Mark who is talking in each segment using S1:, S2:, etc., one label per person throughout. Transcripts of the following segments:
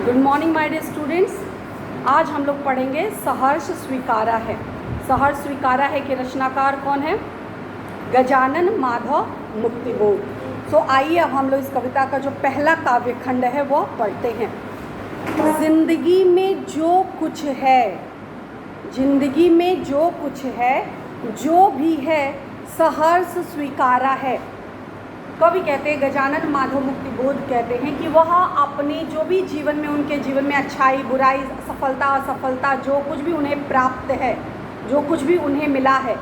S1: Good morning my dear students. आज हम लोग पढ़ेंगे सहर्ष स्वीकारा है। सहर्ष स्वीकारा है के रचनाकार कौन है? गजानन माधव मुक्तिबोध। सो आइए अब हम लोग इस कविता का जो पहला काव्य खंड है वो पढ़ते हैं। जिंदगी में जो कुछ है, जिंदगी में जो कुछ है, जो भी है सहर्ष स्वीकारा है। कवि कहते हैं, गजानन माधव मुक्तिबोध कहते हैं कि वह अपने जो भी जीवन में, उनके जीवन में अच्छाई बुराई, सफलता असफलता, जो कुछ भी उन्हें प्राप्त है, जो कुछ भी उन्हें मिला है,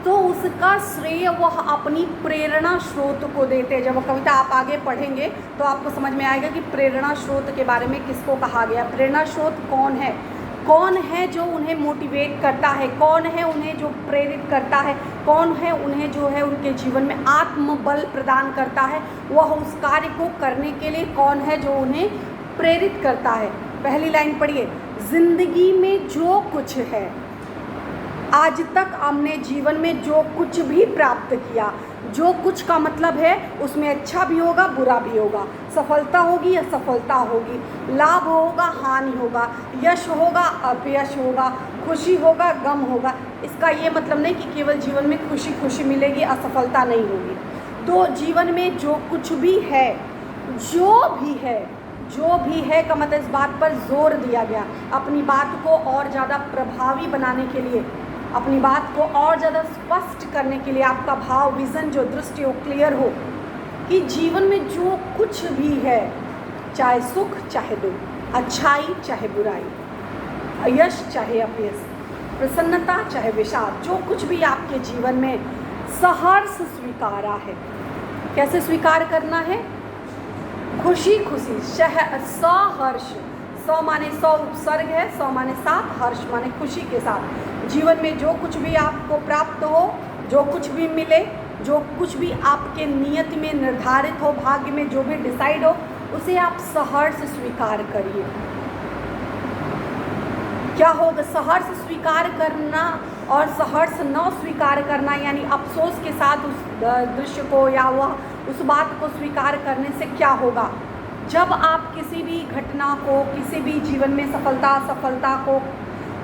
S1: तो उसका श्रेय वह अपनी प्रेरणा स्रोत को देते हैं। जब कविता आप आगे पढ़ेंगे तो आपको समझ में आएगा कि प्रेरणा स्रोत के बारे में किसको कहा गया। प्रेरणा स्रोत कौन है? कौन है जो उन्हें मोटिवेट करता है, कौन है उन्हें जो प्रेरित करता है, कौन है उन्हें जो है उनके जीवन में आत्मबल प्रदान करता है, वह उस कार्य को करने के लिए कौन है जो उन्हें प्रेरित करता है। पहली लाइन पढ़िए, जिंदगी में जो कुछ है, आज तक हमने जीवन में जो कुछ भी प्राप्त किया, जो कुछ का मतलब है उसमें अच्छा भी होगा बुरा भी होगा, सफलता होगी या असफलता होगी, लाभ होगा हानि होगा, यश होगा अपयश होगा, खुशी होगा गम होगा। इसका ये मतलब नहीं कि केवल जीवन में खुशी खुशी मिलेगी, असफलता नहीं होगी। तो जीवन में जो कुछ भी है, जो भी है का मतलब इस बात पर जोर दिया गया, अपनी बात को और ज़्यादा प्रभावी बनाने के लिए, अपनी बात को और ज़्यादा स्पष्ट करने के लिए, आपका भाव विज़न जो दृष्टि हो क्लियर हो कि जीवन में जो कुछ भी है, चाहे सुख चाहे दुख, अच्छाई चाहे बुराई, यश चाहे अपयश, प्रसन्नता चाहे विषाद, जो कुछ भी आपके जीवन में सहर्ष स्वीकारा है। कैसे स्वीकार करना है? खुशी खुशी, सहर्ष। सौ माने सौ उपसर्ग है, सौ माने साथ, हर्ष माने खुशी के साथ। जीवन में जो कुछ भी आपको प्राप्त हो, जो कुछ भी मिले, जो कुछ भी आपके नियत में निर्धारित हो, भाग्य में जो भी डिसाइड हो, उसे आप सहर्ष स्वीकार करिए। क्या होगा? सहर्ष स्वीकार करना और सहर्ष न स्वीकार करना, यानी अफसोस के साथ उस दृश्य को या वह उस बात को स्वीकार करने से क्या होगा? जब आप किसी भी घटना को, किसी भी जीवन में सफलता असफलता को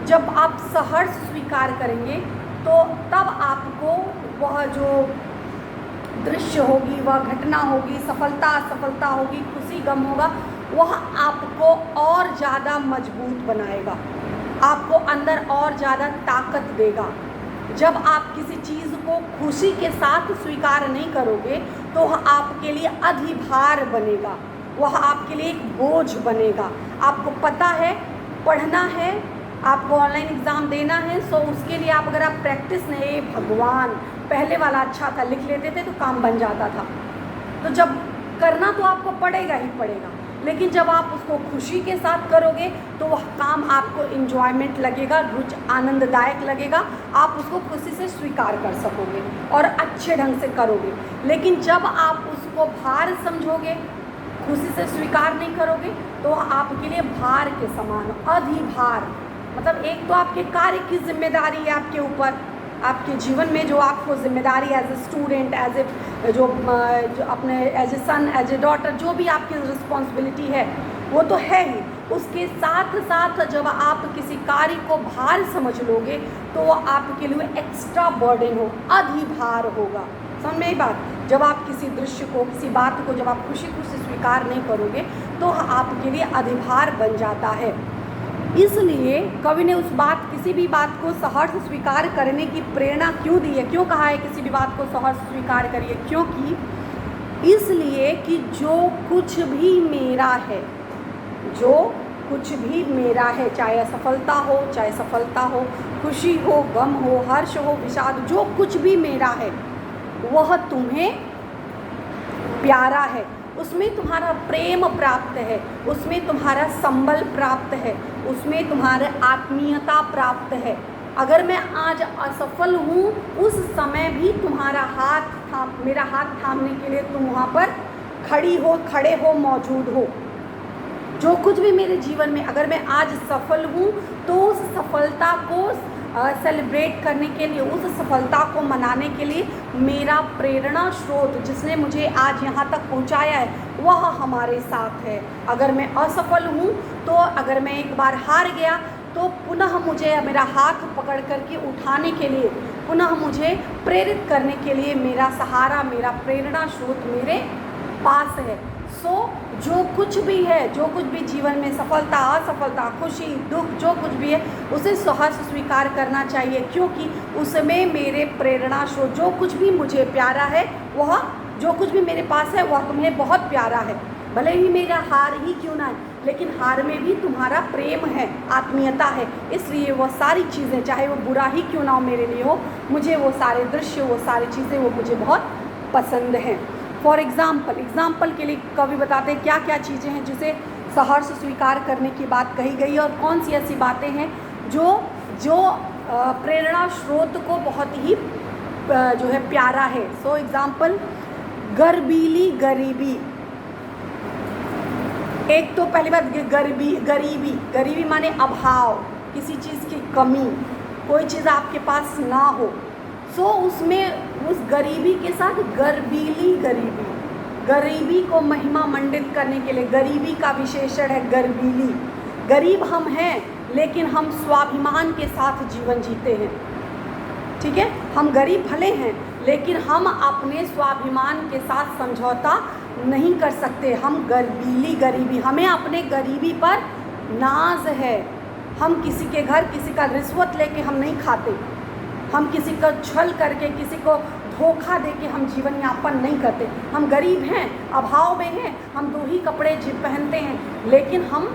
S1: जब आप सहर्ष स्वीकार करेंगे, तो तब आपको वह जो दृश्य होगी, वह घटना होगी, सफलता असफलता होगी, खुशी गम होगा, वह आपको और ज़्यादा मजबूत बनाएगा, आपको अंदर और ज़्यादा ताकत देगा। जब आप किसी चीज़ को खुशी के साथ स्वीकार नहीं करोगे तो वह आपके लिए अधिभार बनेगा, वह आपके लिए एक बोझ बनेगा। आपको पता है पढ़ना है, आपको ऑनलाइन एग्ज़ाम देना है, सो उसके लिए आप अगर आप प्रैक्टिस नहीं, भगवान पहले वाला अच्छा था, लिख लेते थे तो काम बन जाता था। तो जब करना तो आपको पड़ेगा ही पड़ेगा, लेकिन जब आप उसको खुशी के साथ करोगे तो वह काम आपको इन्जॉयमेंट लगेगा, रुचि आनंददायक लगेगा, आप उसको खुशी से स्वीकार कर सकोगे और अच्छे ढंग से करोगे। लेकिन जब आप उसको भार समझोगे, खुशी से स्वीकार नहीं करोगे, तो आपके लिए भार के समान, अधिभार, मतलब एक तो आपके कार्य की जिम्मेदारी है आपके ऊपर, आपके जीवन में जो आपको जिम्मेदारी as a student, as a जो अपने as a son, as a daughter, जो भी आपकी रिस्पॉन्सिबिलिटी है वो तो है ही। उसके साथ साथ जब आप किसी कार्य को भार समझ लोगे तो वो आपके लिए एक्स्ट्रा बर्डन हो, अधिभार होगा। समझ में ये बात? जब आप किसी दृश्य को, किसी बात को जब आप खुशी खुशी स्वीकार नहीं करोगे तो आपके लिए अधिभार बन जाता है। इसलिए कवि ने उस बात, किसी भी बात को सहर्ष स्वीकार करने की प्रेरणा क्यों दी है? क्यों कहा है किसी भी बात को सहर्ष स्वीकार करिए? क्योंकि इसलिए कि जो कुछ भी मेरा है, जो कुछ भी मेरा है, चाहे असफलता हो चाहे सफलता हो, खुशी हो गम हो, हर्ष हो विषाद, जो कुछ भी मेरा है वह तुम्हें प्यारा है, उसमें तुम्हारा प्रेम प्राप्त है, उसमें तुम्हारा संबल प्राप्त है, उसमें तुम्हारा आत्मीयता प्राप्त है। अगर मैं आज असफल हूँ, उस समय भी तुम्हारा मेरा हाथ थामने के लिए तुम वहाँ पर खड़े हो, मौजूद हो। जो कुछ भी मेरे जीवन में, अगर मैं आज सफल हूँ तो उस सफलता को सेलिब्रेट करने के लिए, उस सफलता को मनाने के लिए मेरा प्रेरणा स्रोत जिसने मुझे आज यहाँ तक पहुँचाया है वह हमारे साथ है। अगर मैं असफल हूँ तो अगर मैं एक बार हार गया तो पुनः मुझे मेरा हाथ पकड़ करके उठाने के लिए, पुनः मुझे प्रेरित करने के लिए मेरा सहारा, मेरा प्रेरणा स्रोत मेरे पास है। जो कुछ भी है, जो कुछ भी जीवन में सफलता, असफलता, खुशी, दुख, जो कुछ भी है उसे सहर्ष स्वीकार करना चाहिए, क्योंकि उसमें मेरे प्रेरणा स्रोत, जो कुछ भी मुझे प्यारा है वह, जो कुछ भी मेरे पास है वह तुम्हें बहुत प्यारा है। भले ही मेरा हार ही क्यों ना है, लेकिन हार में भी तुम्हारा प्रेम है, आत्मीयता है, इसलिए वो सारी चीज़ें, चाहे वो बुरा ही क्यों ना हो मेरे लिए हो, मुझे वो सारे दृश्य, वो सारी चीज़ें वो मुझे बहुत पसंद हैं। फॉर एग्ज़ाम्पल के लिए कवि बताते हैं क्या क्या चीज़ें हैं जिसे सहर्ष स्वीकार करने की बात कही गई और कौन सी ऐसी बातें हैं जो प्रेरणा स्रोत को बहुत ही जो है प्यारा है। सो एग्ज़ाम्पल, गर्बीली गरीबी। एक तो पहली बात गरीबी माने अभाव, किसी चीज़ की कमी, कोई चीज़ आपके पास ना हो। सो उसमें उस गरीबी के साथ गर्बीली गरीबी को महिमा मंडित करने के लिए गरीबी का विशेषण है गर्बीली। गरीब हम हैं लेकिन हम स्वाभिमान के साथ जीवन जीते हैं, ठीक है। हम गरीब भले हैं लेकिन हम अपने स्वाभिमान के साथ समझौता नहीं कर सकते। हम गरीबी, हमें अपने गरीबी पर नाज है। हम किसी के घर किसी का रिश्वत लेके हम नहीं खाते, हम किसी का छल करके, किसी को धोखा देके हम जीवन यापन नहीं करते। हम गरीब हैं, अभाव में हैं, हम दो ही कपड़े पहनते हैं, लेकिन हम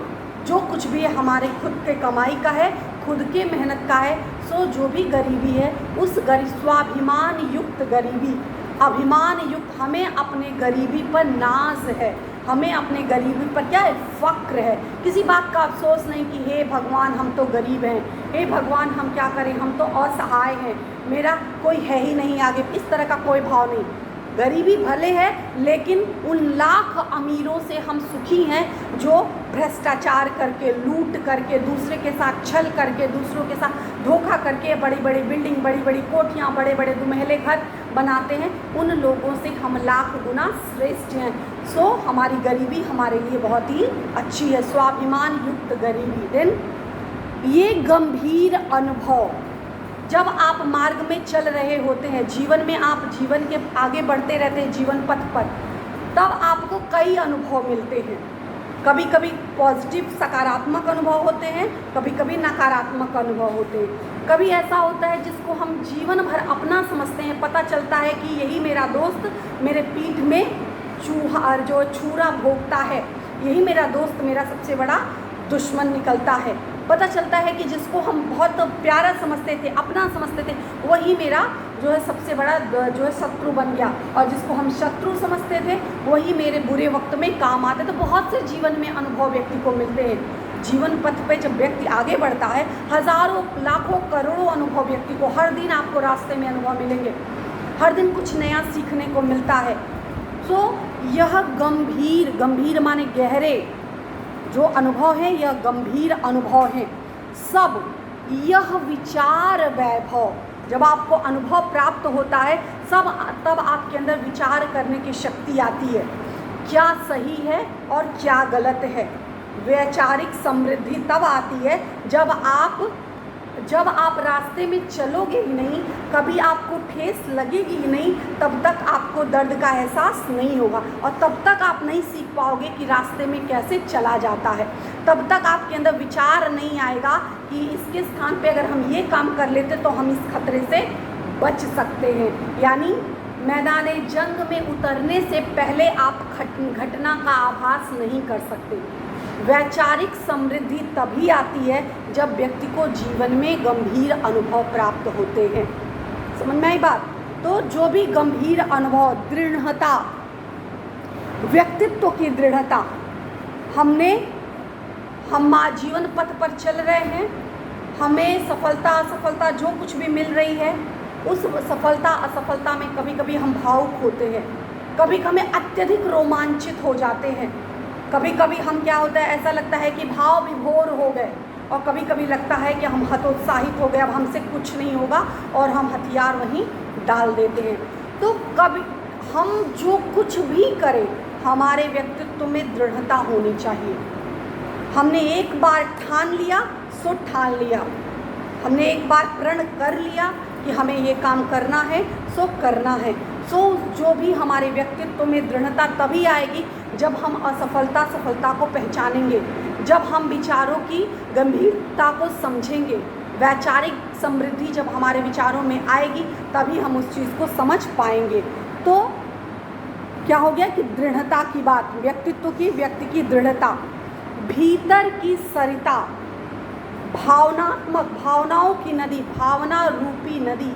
S1: जो कुछ भी है हमारे खुद के कमाई का है, खुद के मेहनत का है। सो जो भी गरीबी है उस स्वाभिमान युक्त गरीबी, अभिमान युक्त, हमें अपने गरीबी पर नाज है, हमें अपने गरीबी पर क्या है, फ़क्र है। किसी बात का अफसोस नहीं कि हे भगवान हम तो गरीब हैं, हे भगवान हम क्या करें, हम तो असहाय हैं, मेरा कोई है ही नहीं आगे, इस तरह का कोई भाव नहीं। गरीबी भले है लेकिन उन लाख अमीरों से हम सुखी हैं जो भ्रष्टाचार करके, लूट करके, दूसरे के साथ छल करके, दूसरों के साथ धोखा करके बड़ी बड़ी बिल्डिंग, बड़ी बड़ी कोठियाँ, बड़े बड़े दुमहले घर बनाते हैं। उन लोगों से हम लाख गुना श्रेष्ठ हैं। सो हमारी गरीबी हमारे लिए बहुत ही अच्छी है, स्वाभिमान युक्त गरीबी। देन ये गंभीर अनुभव, जब आप मार्ग में चल रहे होते हैं, जीवन में आप जीवन के आगे बढ़ते रहते हैं जीवन पथ पर, तब आपको कई अनुभव मिलते हैं। कभी कभी पॉजिटिव सकारात्मक अनुभव होते हैं, कभी कभी नकारात्मक अनुभव होते हैं। कभी ऐसा होता है जिसको हम जीवन भर अपना समझते हैं, पता चलता है कि यही मेरा दोस्त मेरे पीठ में छुरा भोंकता है, यही मेरा दोस्त मेरा सबसे बड़ा दुश्मन निकलता है। पता चलता है कि जिसको हम बहुत प्यारा समझते थे, अपना समझते थे, वही मेरा जो है सबसे बड़ा जो है शत्रु बन गया, और जिसको हम शत्रु समझते थे वही मेरे बुरे वक्त में काम आते। तो बहुत से जीवन में अनुभव व्यक्ति को मिलते हैं। जीवन पथ पे जब व्यक्ति आगे बढ़ता है, हज़ारों, लाखों, करोड़ों अनुभव व्यक्ति को हर दिन आपको रास्ते में अनुभव मिलेंगे, हर दिन कुछ नया सीखने को मिलता है। तो यह गंभीर माने गहरे जो अनुभव है, यह गंभीर अनुभव है। सब यह विचार वैभव, जब आपको अनुभव प्राप्त होता है तब आपके अंदर विचार करने की शक्ति आती है, क्या सही है और क्या गलत है। वैचारिक समृद्धि तब आती है जब आप रास्ते में चलोगे ही नहीं, कभी आपको ठेस लगेगी ही नहीं, तब तक आपको दर्द का एहसास नहीं होगा, और तब तक आप नहीं सीख पाओगे कि रास्ते में कैसे चला जाता है। तब तक आपके अंदर विचार नहीं आएगा कि इसके स्थान पे अगर हम ये काम कर लेते तो हम इस खतरे से बच सकते हैं। यानी मैदान जंग में उतरने से पहले आप घटना का आभास नहीं कर सकते। वैचारिक समृद्धि तभी आती है जब व्यक्ति को जीवन में गंभीर अनुभव प्राप्त होते हैं। समझ में आई बात? तो जो भी गंभीर अनुभव, दृढ़ता, व्यक्तित्व की दृढ़ता, हम जीवन पथ पर चल रहे हैं, हमें सफलता असफलता जो कुछ भी मिल रही है, उस सफलता असफलता में कभी कभी हम भावुक होते हैं, कभी हमें अत्यधिक रोमांचित हो जाते हैं, कभी कभी हम क्या होता है, ऐसा लगता है कि भाव विभोर हो गए, और कभी कभी लगता है कि हम हतोत्साहित हो गए, अब हमसे कुछ नहीं होगा, और हम हथियार वहीं डाल देते हैं। तो कभी हम जो कुछ भी करें, हमारे व्यक्तित्व में दृढ़ता होनी चाहिए। हमने एक बार ठान लिया सो ठान लिया, हमने एक बार प्रण कर लिया कि हमें ये काम करना है सो करना है। सो जो भी हमारे व्यक्तित्व में दृढ़ता तभी आएगी जब हम असफलता सफलता को पहचानेंगे, जब हम विचारों की गंभीरता को समझेंगे। वैचारिक समृद्धि जब हमारे विचारों में आएगी तभी हम उस चीज़ को समझ पाएंगे। तो क्या हो गया कि दृढ़ता की बात, व्यक्तित्व की, व्यक्ति की दृढ़ता, भीतर की सरिता, भावनात्मक, भावनाओं की नदी, भावना रूपी नदी,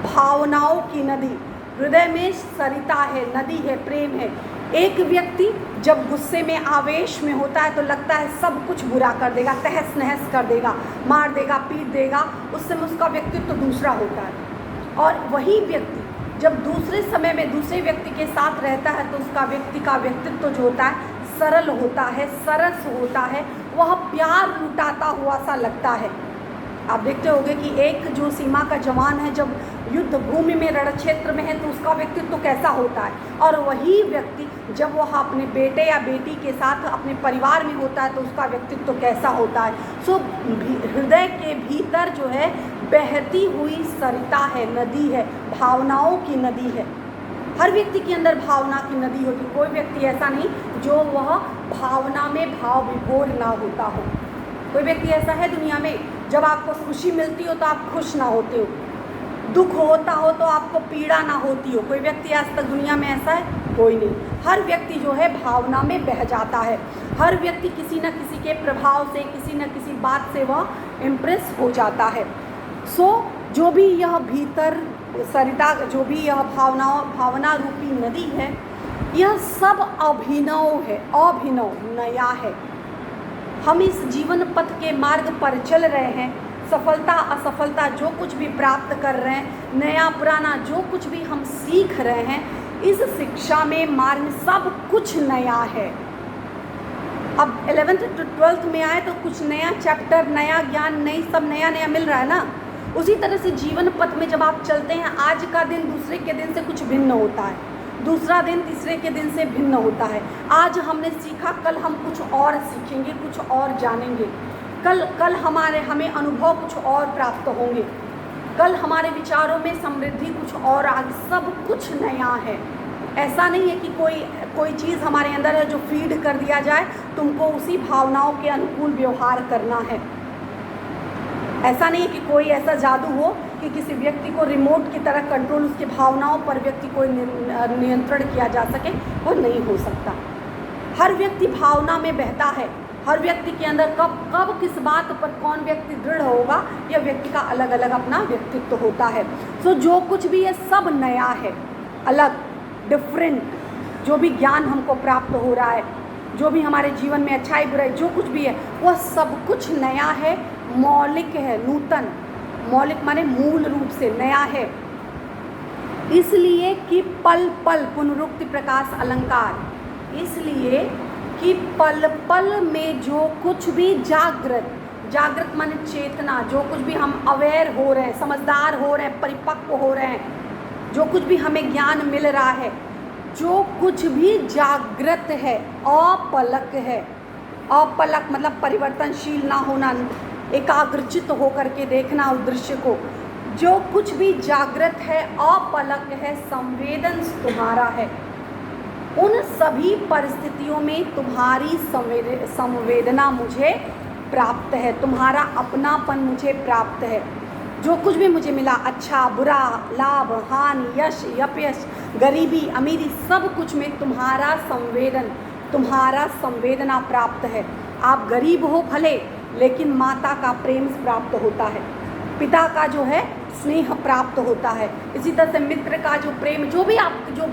S1: भावनाओं की नदी, हृदय में सरिता है, नदी है, प्रेम है। एक व्यक्ति जब गुस्से में, आवेश में होता है तो लगता है सब कुछ बुरा कर देगा, तहस नहस कर देगा, मार देगा, पीट देगा, उस समय उसका व्यक्तित्व दूसरा होता है। और वही व्यक्ति जब दूसरे समय में दूसरे व्यक्ति के साथ रहता है तो उसका व्यक्ति का व्यक्तित्व जो होता है सरल होता है, सरस होता है, वह प्यार लुटाता हुआ सा लगता है। आप देखते होंगे कि एक जो सीमा का जवान है जब युद्ध भूमि में, रण क्षेत्र में है तो उसका व्यक्तित्व कैसा होता है, और वही व्यक्ति जब वह अपने बेटे या बेटी के साथ अपने परिवार में होता है तो उसका व्यक्तित्व कैसा होता है। सो हृदय के भीतर जो है बहती हुई सरिता है, नदी है, भावनाओं की नदी है। हर व्यक्ति के अंदर भावना की नदी होती है, कोई व्यक्ति ऐसा नहीं जो वह भावना में भाव विभोर ना होता हो। कोई व्यक्ति ऐसा है दुनिया में, जब आपको खुशी मिलती हो तो आप खुश ना होते हो, दुख होता हो तो आपको पीड़ा ना होती हो। कोई व्यक्ति आज तक दुनिया में ऐसा है? कोई नहीं। हर व्यक्ति जो है भावना में बह जाता है, हर व्यक्ति किसी न किसी के प्रभाव से, किसी न किसी बात से वह इम्प्रेस हो जाता है। सो जो भी यह भीतर सरिता, जो भी यह भावना रूपी नदी है, यह सब अभिनव है, अभिनव, नया है। हम इस जीवन पथ के मार्ग पर चल रहे हैं, सफलता असफलता जो कुछ भी प्राप्त कर रहे हैं, नया पुराना जो कुछ भी हम सीख रहे हैं, इस शिक्षा में मार्ग में सब कुछ नया है। अब 11th to 12th में आए तो कुछ नया चैप्टर, नया ज्ञान, नई सब नया नया मिल रहा है ना। उसी तरह से जीवन पथ में जब आप चलते हैं, आज का दिन दूसरे के दिन से कुछ भिन्न होता है, दूसरा दिन तीसरे के दिन से भिन्न होता है। आज हमने सीखा, कल हम कुछ और सीखेंगे, कुछ और जानेंगे। कल हमें अनुभव कुछ और प्राप्त होंगे, कल हमारे विचारों में समृद्धि कुछ और आगे, सब कुछ नया है। ऐसा नहीं है कि कोई चीज़ हमारे अंदर है जो फीड कर दिया जाए, तुमको उसी भावनाओं के अनुकूल व्यवहार करना है। ऐसा नहीं है कि कोई ऐसा जादू हो कि किसी व्यक्ति को रिमोट की तरह कंट्रोल, उसकी भावनाओं पर व्यक्ति को नियंत्रण किया जा सके, वो नहीं हो सकता। हर व्यक्ति भावना में बहता है, हर व्यक्ति के अंदर कब किस बात पर कौन व्यक्ति दृढ़ होगा, यह व्यक्ति का अलग अलग अपना व्यक्तित्व होता है। सो जो कुछ भी है सब नया है, अलग, डिफरेंट। जो भी ज्ञान हमको प्राप्त हो रहा है, जो भी हमारे जीवन में अच्छाई बुराई जो कुछ भी है, वह सब कुछ नया है, मौलिक है, नूतन। मौलिक माने मूल रूप से नया है, इसलिए कि पल पल, पुनरुक्ति प्रकाश अलंकार, इसलिए कि पल पल में जो कुछ भी जागृत माने चेतना, जो कुछ भी हम अवेयर हो रहे हैं, समझदार हो रहे हैं, परिपक्व हो रहे हैं, जो कुछ भी हमें ज्ञान मिल रहा है, जो कुछ भी जागृत है, अपलक है। अपलक मतलब परिवर्तनशील ना होना, एकाग्रचित होकर के देखना उस दृश्य को। जो कुछ भी जागृत है, अपलक है, संवेदन तुम्हारा है। उन सभी परिस्थितियों में तुम्हारी संवेदना मुझे प्राप्त है, तुम्हारा अपनापन मुझे प्राप्त है। जो कुछ भी मुझे मिला, अच्छा बुरा, लाभ हानि, यश अपयश, गरीबी अमीरी, सब कुछ में तुम्हारा संवेदना प्राप्त है। आप गरीब हो भले, लेकिन माता का प्रेम प्राप्त होता है, पिता का जो है स्नेह प्राप्त होता है। इसी तरह से मित्र का जो प्रेम, जो भी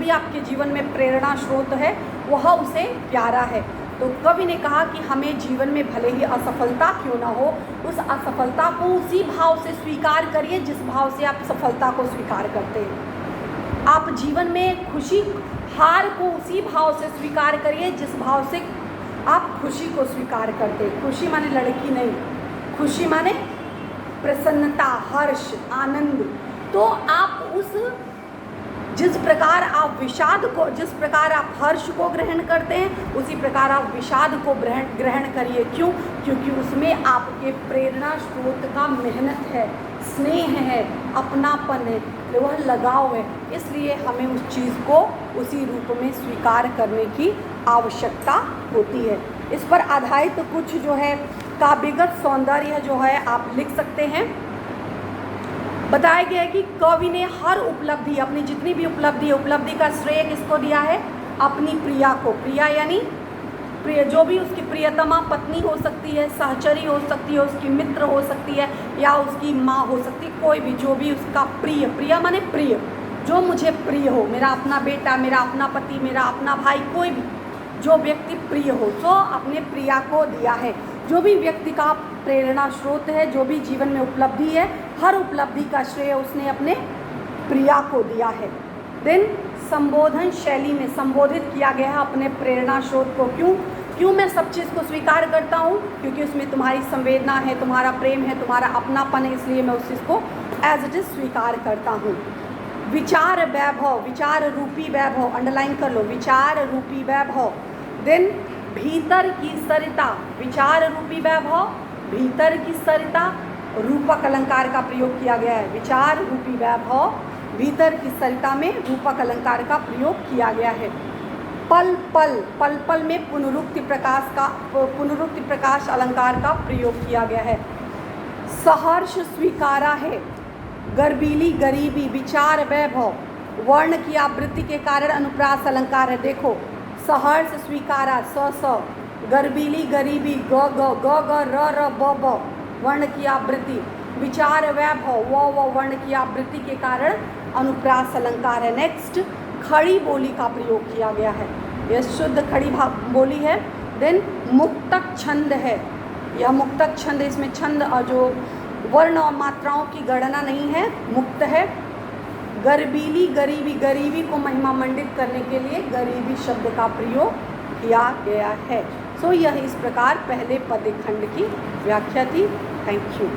S1: आपके जीवन में प्रेरणा स्रोत है, वह उसे प्यारा है। तो कवि ने कहा कि हमें जीवन में भले ही असफलता क्यों ना हो, उस असफलता को उसी भाव से स्वीकार करिए जिस भाव से आप सफलता को स्वीकार करते हैं। आप जीवन में खुशी, हार को उसी भाव से स्वीकार करिए जिस भाव से आप खुशी को स्वीकार करते हैं। खुशी माने लड़की नहीं, खुशी माने प्रसन्नता, हर्ष, आनंद। तो आप उस जिस प्रकार आप विषाद को, जिस प्रकार आप हर्ष को ग्रहण करते हैं, उसी प्रकार आप विषाद को ग्रहण करिए। क्यों? क्योंकि उसमें आपके प्रेरणा स्रोत का मेहनत है, स्नेह है, अपनापन है, वह लगाव है। इसलिए हमें उस चीज़ को उसी रूप में स्वीकार करने की आवश्यकता होती है। इस पर आधारित कुछ जो है काव्यगत सौंदर्य जो है आप लिख सकते हैं। बताया गया है कि कवि ने हर उपलब्धि, अपनी जितनी भी उपलब्धि का श्रेय किसको दिया है? अपनी प्रिया को। प्रिया यानी प्रिय, जो भी उसकी प्रियतमा पत्नी हो सकती है, सहचरी हो सकती है, उसकी मित्र हो सकती है, या उसकी माँ हो सकती है, कोई भी जो भी उसका प्रिय, प्रिया माने प्रिय, जो मुझे प्रिय हो, मेरा अपना बेटा, मेरा अपना पति, मेरा अपना भाई, कोई भी जो व्यक्ति प्रिय हो, तो अपने प्रिया को दिया है। जो भी व्यक्ति का प्रेरणा स्रोत है, जो भी जीवन में उपलब्धि है, हर उपलब्धि का श्रेय उसने अपने प्रिया को दिया है। देन संबोधन शैली में संबोधित किया गया है अपने प्रेरणा स्रोत को। क्यों मैं सब चीज़ को स्वीकार करता हूँ? क्योंकि उसमें तुम्हारी संवेदना है, तुम्हारा प्रेम है, तुम्हारा अपनापन है, इसलिए मैं उस चीज़ को एज इट इज़ स्वीकार करता हूँ। विचार वैभव, विचार रूपी वैभव, अंडरलाइन कर लो, विचार रूपी वैभव। देन भीतर की सरिता, विचार रूपी वैभव, भीतर की सरिता, रूपक अलंकार का प्रयोग किया गया है। विचार रूपी वैभव, भीतर की सरिता में रूपक अलंकार का प्रयोग किया गया है। पल पल, पल पल में पुनरुक्ति प्रकाश अलंकार का प्रयोग किया गया है। सहर्ष स्वीकारा है, गर्बीली गरीबी, विचार वैभव, वर्ण की आवृत्ति के कारण अनुप्रास अलंकार है। देखो, सहर्ष स्वीकारा स, गर्बीली गरीबी ग ग, र ब, वर्ण की आवृत्ति, विचार वैभव व वर्ण की आवृत्ति के कारण अनुप्रास अलंकार है। नेक्स्ट, खड़ी बोली का प्रयोग किया गया है, यह शुद्ध खड़ी बोली है। देन मुक्तक छंद है, यह मुक्तक छंद, इसमें छंद और जो वर्ण और मात्राओं की गणना नहीं है, मुक्त है। गर्बीली गरीबी, गरीबी को महिमा मंडित करने के लिए गरीबी शब्द का प्रयोग किया गया है। सो यह इस प्रकार पहले पद्य खंड की व्याख्या थी। Thank you.